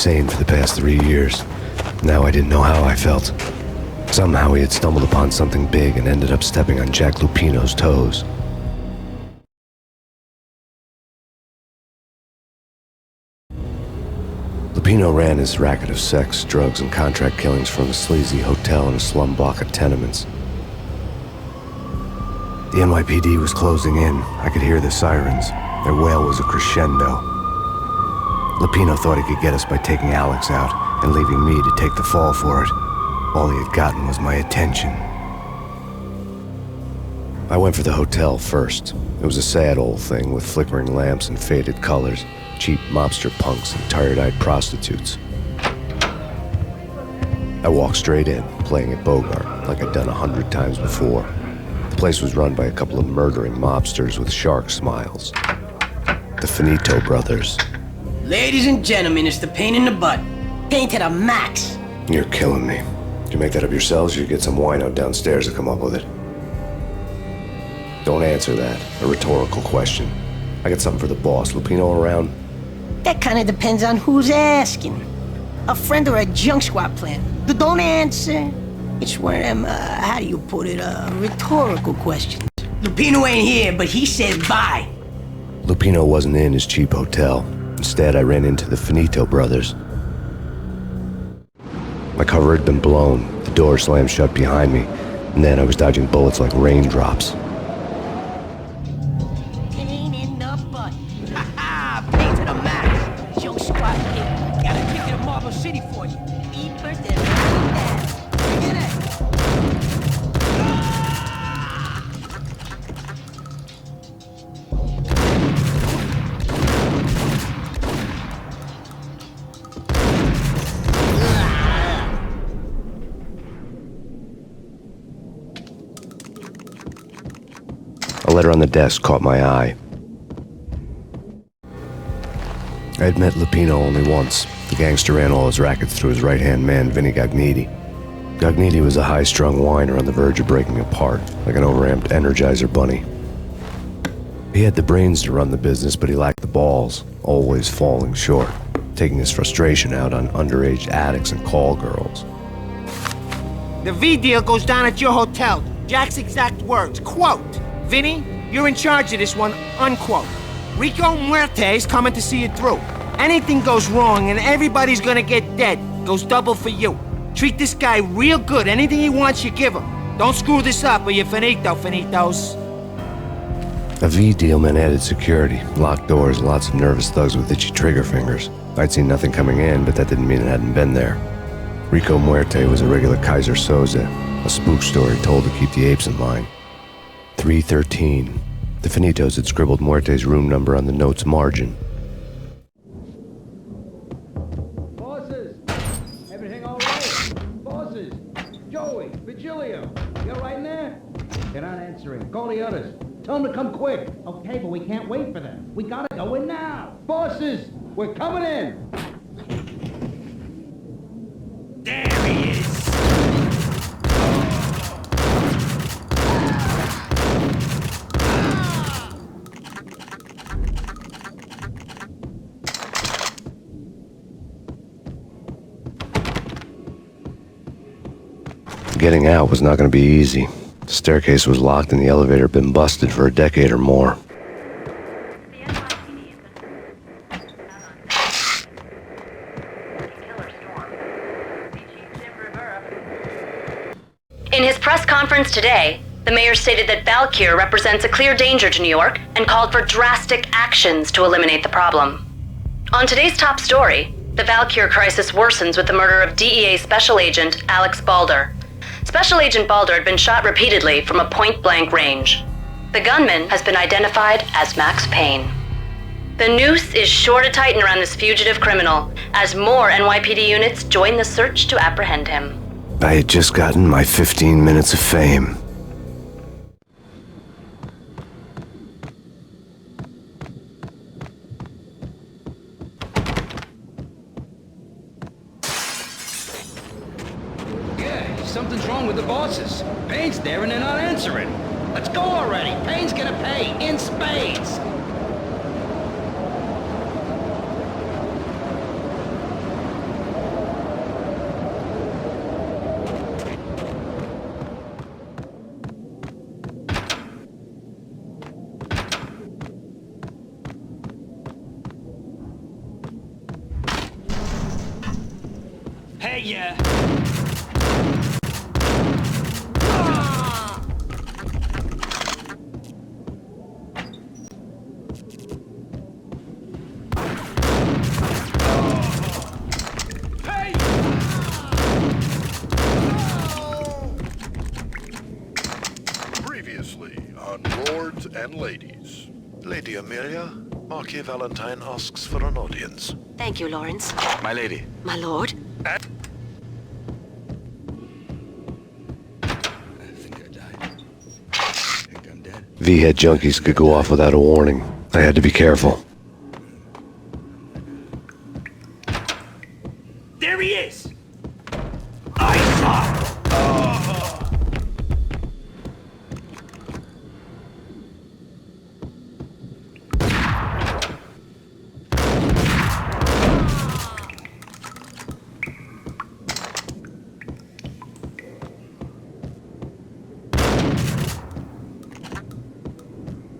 insane for the past 3 years. Now I didn't know how I felt. Somehow he had stumbled upon something big and ended up stepping on Jack Lupino's toes. Lupino ran his racket of sex, drugs, and contract killings from a sleazy hotel in a slum block of tenements. The NYPD was closing in. I could hear the sirens. Their wail was a crescendo. Lupino thought he could get us by taking Alex out and leaving me to take the fall for it. All he had gotten was my attention. I went for the hotel first. It was a sad old thing with flickering lamps and faded colors, cheap mobster punks and tired-eyed prostitutes. I walked straight in, playing at Bogart, like I'd done 100 times before. The place was run by a couple of murdering mobsters with shark smiles. The Finito brothers. Ladies and gentlemen, it's the Payne in the butt. Payne to the max. You're killing me. Did you make that up yourselves, or you get some wino downstairs to come up with it? Don't answer that. A rhetorical question. I got something for the boss. Lupino around? That kind of depends on who's asking. A friend or a junk squad plan. Don't answer. It's one of them, how do you put it, rhetorical questions. Lupino ain't here, but he says bye. Lupino wasn't in his cheap hotel. Instead, I ran into the Finito brothers. My cover had been blown. The door slammed shut behind me, and then I was dodging bullets like raindrops. Payne in the butt. Ha ha! Payne to the max. Junk squad kid. Got a ticket to Marble City for you. Eat first and get it. A letter on the desk caught my eye. I had met Lupino only once. The gangster ran all his rackets through his right-hand man, Vinny Gagniti. Gagniti was a high-strung whiner on the verge of breaking apart, like an overamped Energizer bunny. He had the brains to run the business, but he lacked the balls, always falling short, taking his frustration out on underage addicts and call girls. The V deal goes down at your hotel. Jack's exact words, quote, "Vinny, you're in charge of this one," unquote. Rico Muerte's coming to see it through. Anything goes wrong and everybody's gonna get dead, goes double for you. Treat this guy real good. Anything he wants, you give him. Don't screw this up or you're finito, finitos. A V deal meant added security, locked doors, lots of nervous thugs with itchy trigger fingers. I'd seen nothing coming in, but that didn't mean it hadn't been there. Rico Muerte was a regular Kaiser Soze, a spook story told to keep the apes in line. 313. The Finitos had scribbled Muerte's room number on the note's margin. Bosses! Everything all right? Bosses! Joey! Virgilio! You all right in there? They're not answering. Call the others. Tell them to come quick. Okay, but we can't wait for them. We gotta go in now. Bosses! We're coming in! There he is. Getting out was not going to be easy. The staircase was locked and the elevator had been busted for a decade or more. In his press conference today, the mayor stated that Valkyr represents a clear danger to New York and called for drastic actions to eliminate the problem. On today's top story, the Valkyr crisis worsens with the murder of DEA Special Agent Alex Balder. Special Agent Balder had been shot repeatedly from a point-blank range. The gunman has been identified as Max Payne. The noose is sure to tighten around this fugitive criminal as more NYPD units join the search to apprehend him. I had just gotten my 15 minutes of fame. Something's wrong with the bosses. Payne's there and they're not answering. Let's go already. Payne's gonna pay in spades. Hey, yeah. Previously on Lords and Ladies. Lady Amelia, Marquis Valentine asks for an audience. Thank you, Lawrence. My lady. My lord. I think I died. I think I'm dead. V-head junkies could go off without a warning. I had to be careful. There he is! I saw!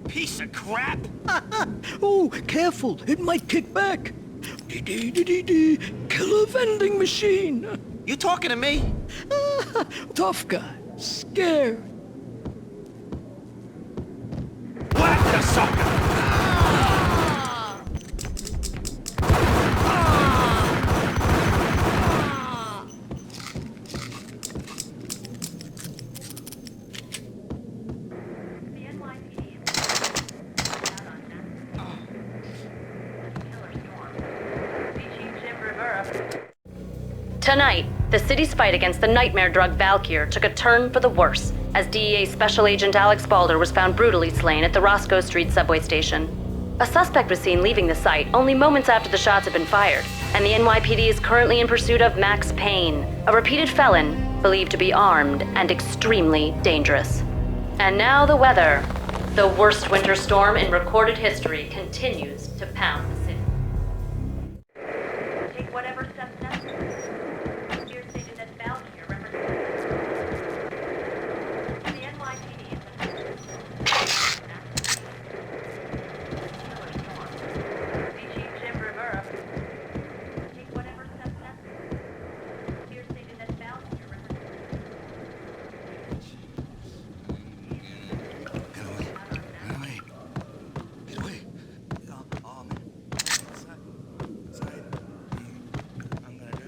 Piece of crap! Oh, careful, it might kick back. Killer vending machine. You talking to me? Tough guy, scared. Whack the sucker! Tonight, the city's fight against the nightmare drug Valkyr took a turn for the worse as DEA Special Agent Alex Balder was found brutally slain at the Roscoe Street subway station. A suspect was seen leaving the site only moments after the shots had been fired, and the NYPD is currently in pursuit of Max Payne, a repeated felon believed to be armed and extremely dangerous. And now the weather. The worst winter storm in recorded history continues to pound the city. Take whatever steps necessary. Here stated that Valkyr represents the NYPD is Chief Jim Rivera. Take whatever steps necessary. Here stated that Valkyr represents Get away. Get away. Get away. Oh, man. Inside. Inside. I'm gonna die.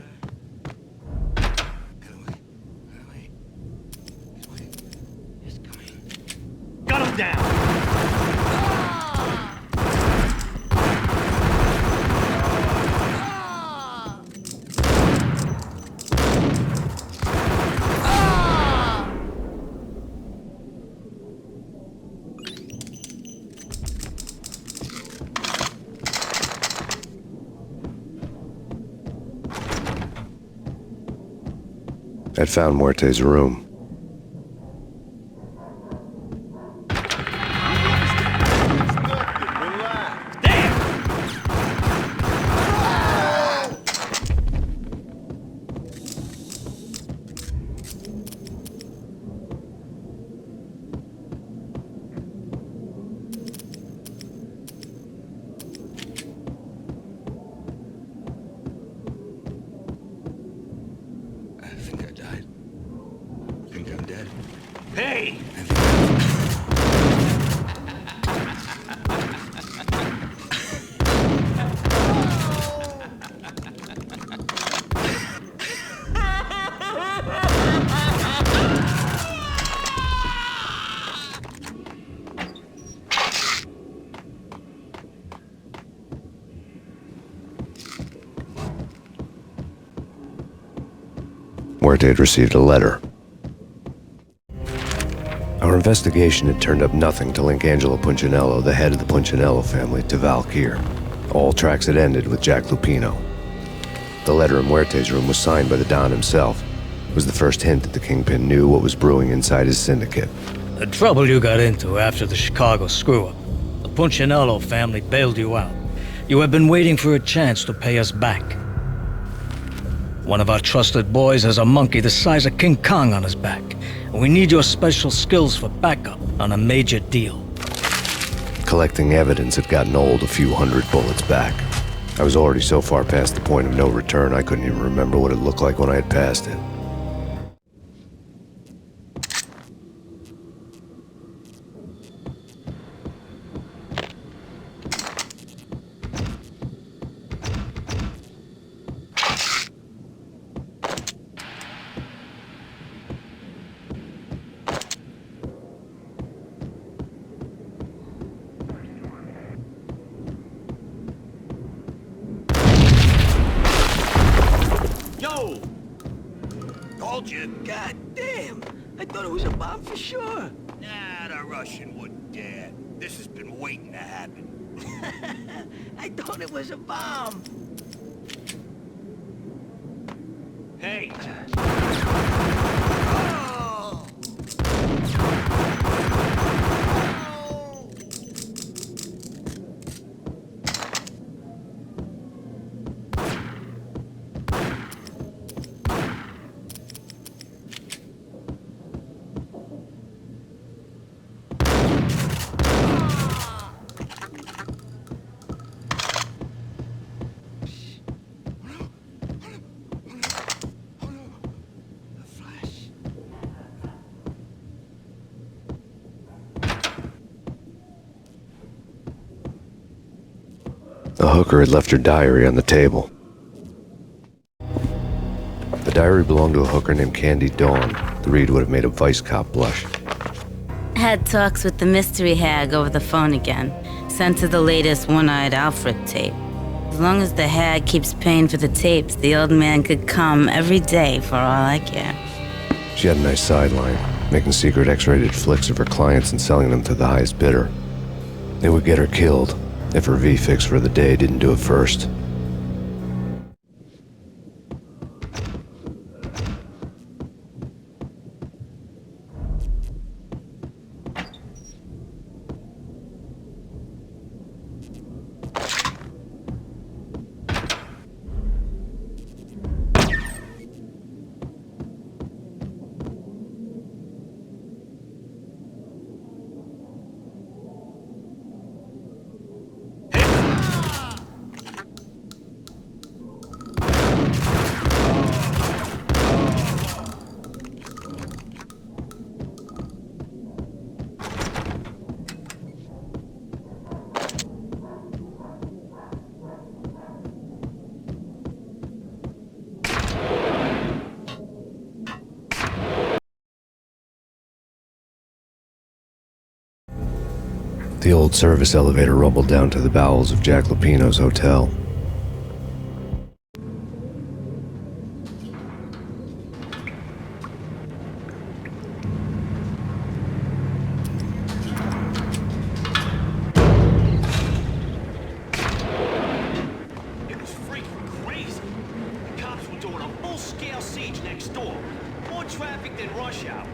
Get away. Get away. Get away. It's coming. Got him down! I'd found Muerte's room. I think I died. I think I'm dead. Hey! I think Muerte had received a letter. Our investigation had turned up nothing to link Angelo Punchinello, the head of the Punchinello family, to Valkyr. All tracks had ended with Jack Lupino. The letter in Muerte's room was signed by the Don himself. It was the first hint that the Kingpin knew what was brewing inside his syndicate. The trouble you got into after the Chicago screw-up. The Punchinello family bailed you out. You have been waiting for a chance to pay us back. One of our trusted boys has a monkey the size of King Kong on his back, and we need your special skills for backup on a major deal. Collecting evidence had gotten old a few hundred bullets back. I was already so far past the point of no return, I couldn't even remember what it looked like when I had passed it. Yo! Told you. God damn! I thought it was a bomb for sure. Nah, the Russian wouldn't dare. This has been waiting to happen. I thought it was a bomb. Hey! The hooker had left her diary on the table. The diary belonged to a hooker named Candy Dawn. The read would have made a vice cop blush. Had talks with the mystery hag over the phone again. Sent her the latest One-Eyed Alfred tape. As long as the hag keeps paying for the tapes, the old man could come every day for all I care. She had a nice sideline, making secret X-rated flicks of her clients and selling them to the highest bidder. It would get her killed if her V-fix for the day didn't do it first. The old service elevator rumbled down to the bowels of Jack Lupino's hotel. It was freaking crazy. The cops were doing a full-scale siege next door. More traffic than rush hour.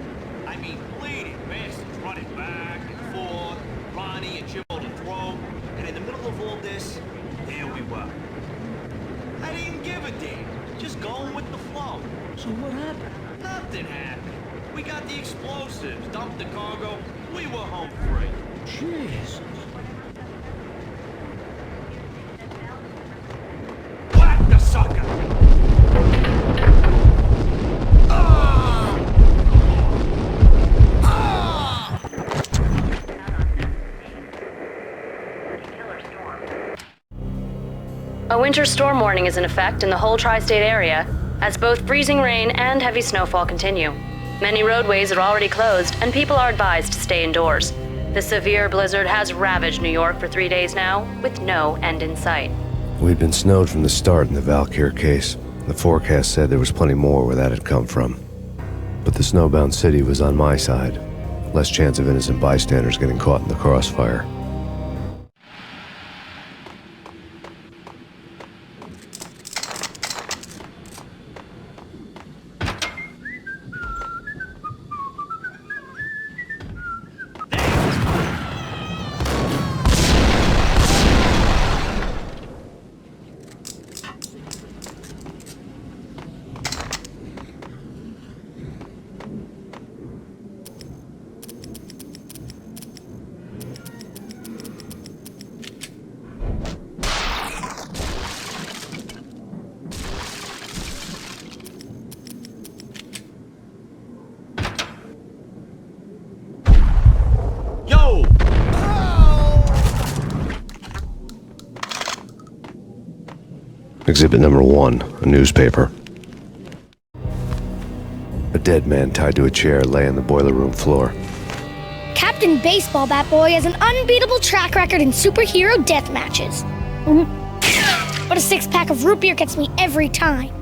I mean, bleeding bastards running back and forth, Ronnie and Jimbo to throw, and in the middle of all this, there we were. I didn't give a damn, just going with the flow. So what happened? Nothing happened. We got the explosives, dumped the cargo, we were home free. Jeez. Whack the sucker! A winter storm warning is in effect in the whole tri-state area, as both freezing rain and heavy snowfall continue. Many roadways are already closed, and people are advised to stay indoors. The severe blizzard has ravaged New York for 3 days now, with no end in sight. We'd been snowed from the start in the Valkyr case. The forecast said there was plenty more where that had come from. But the snowbound city was on my side. Less chance of innocent bystanders getting caught in the crossfire. Exhibit number 1, a newspaper. A dead man tied to a chair lay on the boiler room floor. Captain Baseball Bat Boy has an unbeatable track record in superhero death matches. But a 6-pack of root beer gets me every time.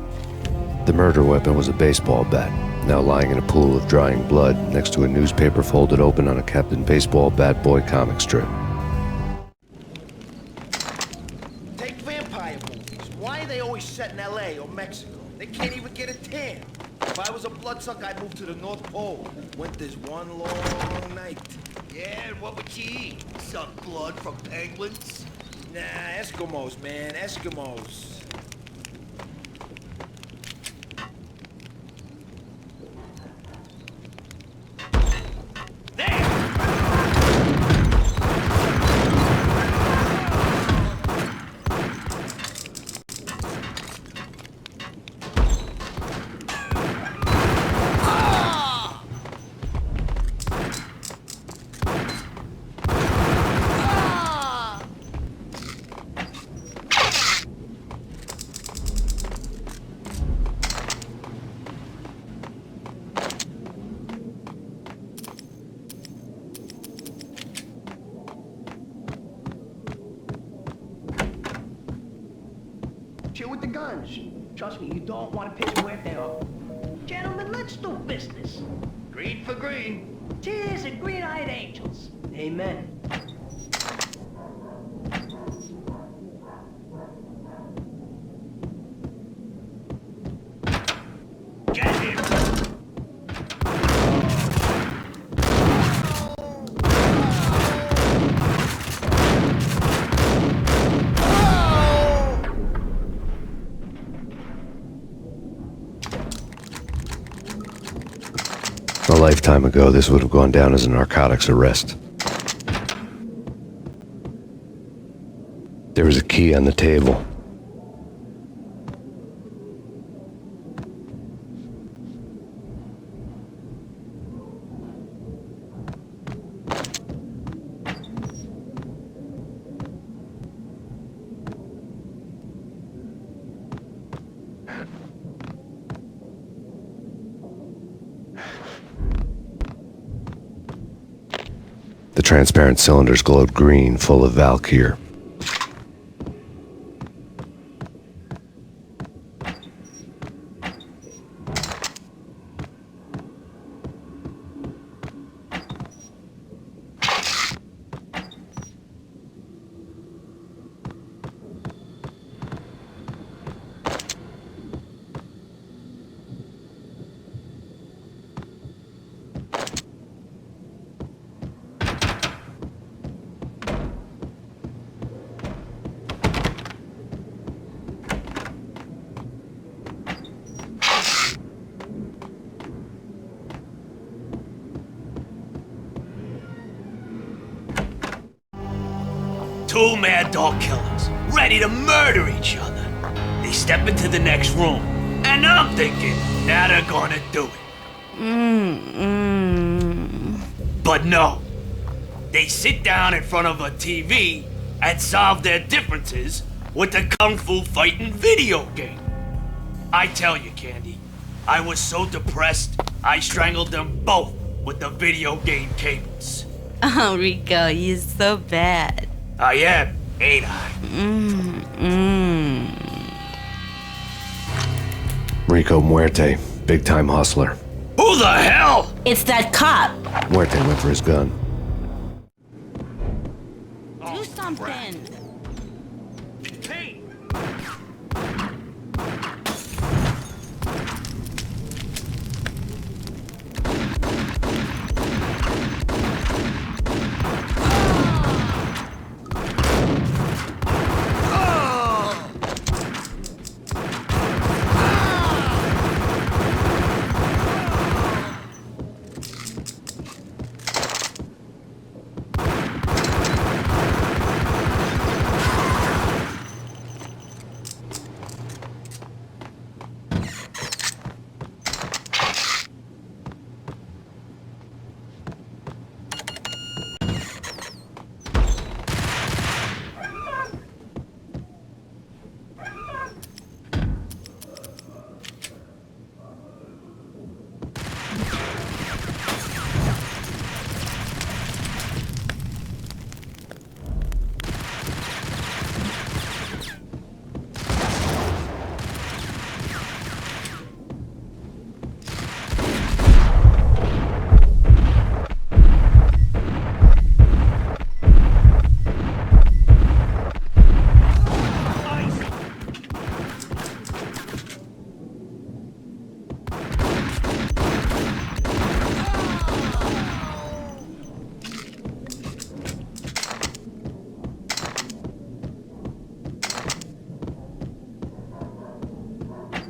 The murder weapon was a baseball bat, now lying in a pool of drying blood next to a newspaper folded open on a Captain Baseball Bat Boy comic strip. Take vampire movies. Why are they always set in L.A. or Mexico? They can't even get a tan. If I was a bloodsucker, I'd move to the North Pole. Winter's one long night. Yeah, and what would you eat? Suck blood from penguins? Nah, Eskimos, man, Eskimos. Chill with the guns. Trust me, you don't want to piss Muerte off. Gentlemen, let's do business. Green for green. Tears and green-eyed angels. Amen. Get him! A lifetime ago, this would have gone down as a narcotics arrest. There was a key on the table. The transparent cylinders glowed green, full of Valkyr. Two mad dog killers, ready to murder each other. They step into the next room, and I'm thinking, now they're gonna do it. But no. They sit down in front of a TV and solve their differences with the Kung Fu fighting video game. I tell you, Candy, I was so depressed, I strangled them both with the video game cables. Oh, Rico, you're so bad. I am, ain't I? Rico Muerte, big-time hustler. Who the hell? It's that cop. Muerte went for his gun. Do something. Payne!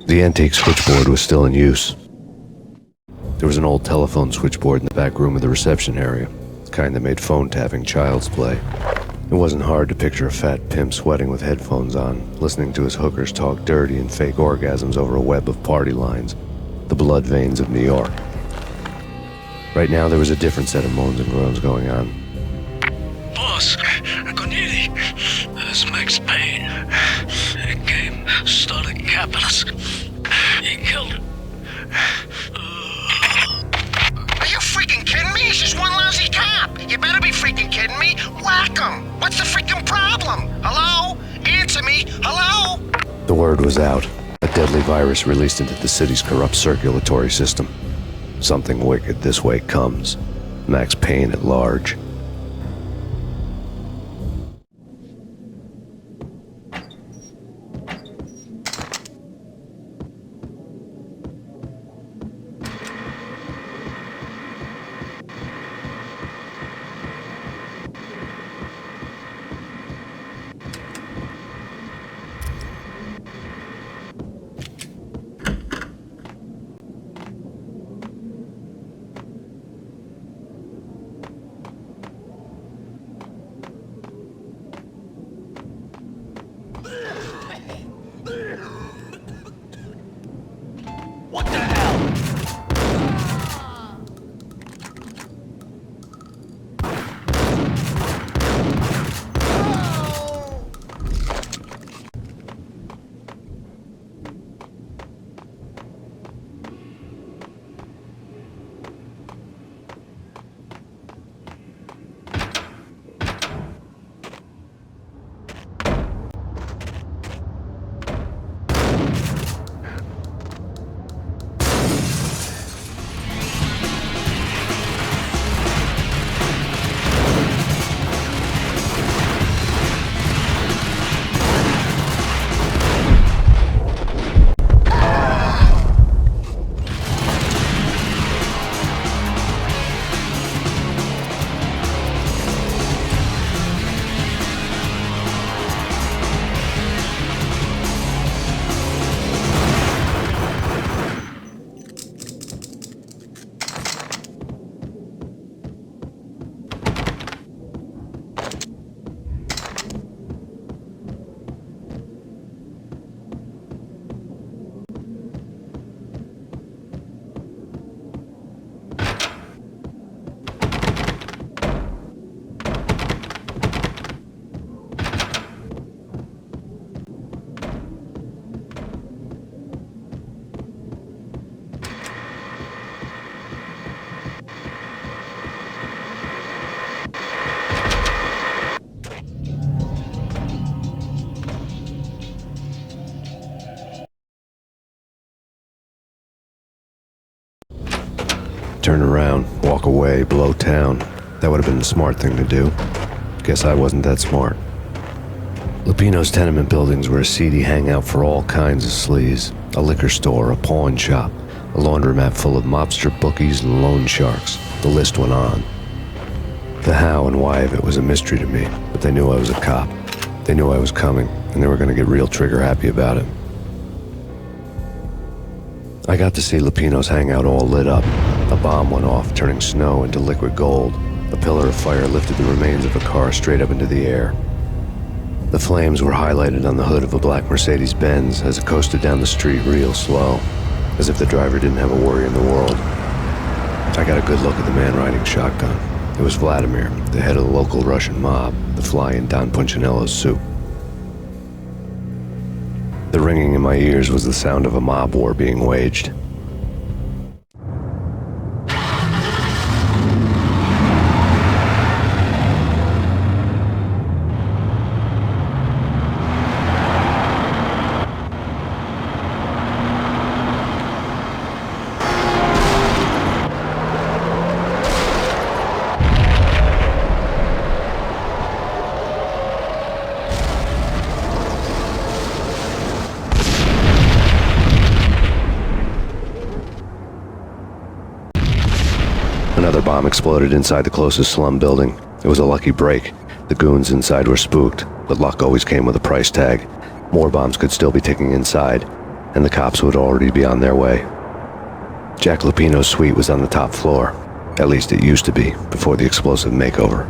The antique switchboard was still in use. There was an old telephone switchboard in the back room of the reception area, the kind that made phone tapping child's play. It wasn't hard to picture a fat pimp sweating with headphones on, listening to his hookers talk dirty and fake orgasms over a web of party lines, the blood veins of New York. Right now, there was a different set of moans and groans going on. Boss, Gagnetti, this is Max Payne. He came, started capping us. He killed her. Are you freaking kidding me? He's just one lousy cop. You better be freaking kidding me. Whack him. What's the freaking problem? Hello? Answer me. Hello? The word was out. A deadly virus released into the city's corrupt circulatory system. Something wicked this way comes. Max Payne at large. What the hell? Turn around, walk away, blow town. That would have been the smart thing to do. Guess I wasn't that smart. Lupino's tenement buildings were a seedy hangout for all kinds of sleaze. A liquor store, a pawn shop, a laundromat full of mobster bookies and loan sharks. The list went on. The how and why of it was a mystery to me, but they knew I was a cop. They knew I was coming, and they were going to get real trigger happy about it. I got to see Lupino's hangout all lit up. A bomb went off, turning snow into liquid gold. A pillar of fire lifted the remains of a car straight up into the air. The flames were highlighted on the hood of a black Mercedes-Benz as it coasted down the street real slow, as if the driver didn't have a worry in the world. I got a good look at the man riding shotgun. It was Vladimir, the head of the local Russian mob, the fly in Don Punchinello's soup. The ringing in my ears was the sound of a mob war being waged. Another bomb exploded inside the closest slum building. It was a lucky break. The goons inside were spooked, but luck always came with a price tag. More bombs could still be ticking inside, and the cops would already be on their way. Jack Lupino's suite was on the top floor. At least it used to be, before the explosive makeover.